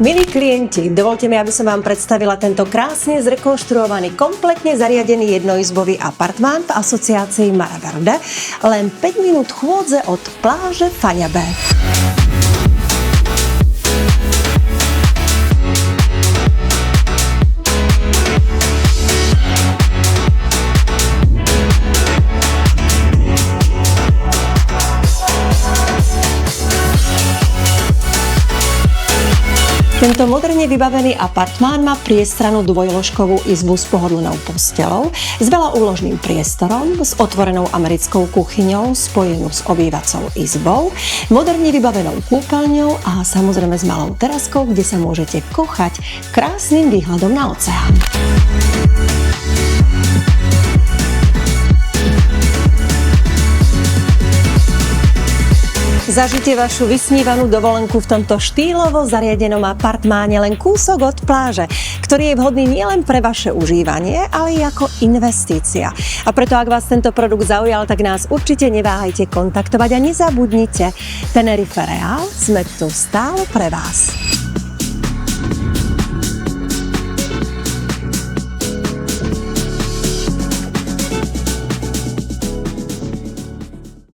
Milí klienti, dovolte mi, aby som vám predstavila tento krásne zrekonštruovaný, kompletne zariadený jednoizbový apartmán v asociácii Mara Verde, len 5 minút chôdze od pláže Faňabé. Tento moderne vybavený apartmán má priestranú dvojložkovú izbu s pohodlnou posteľou, s veľa úložným priestorom, s otvorenou americkou kuchyňou spojenú s obývacou izbou, moderne vybavenou kúpeľňou a samozrejme s malou teraskou, kde sa môžete kochať krásnym výhľadom na oceán. Zažite vašu vysnívanú dovolenku v tomto štýlovo zariadenom apartmáne len kúsok od pláže, ktorý je vhodný nielen pre vaše užívanie, ale aj ako investícia. A preto, ak vás tento produkt zaujal, tak nás určite neváhajte kontaktovať a nezabudnite, Tenerife Real, sme tu stále pre vás.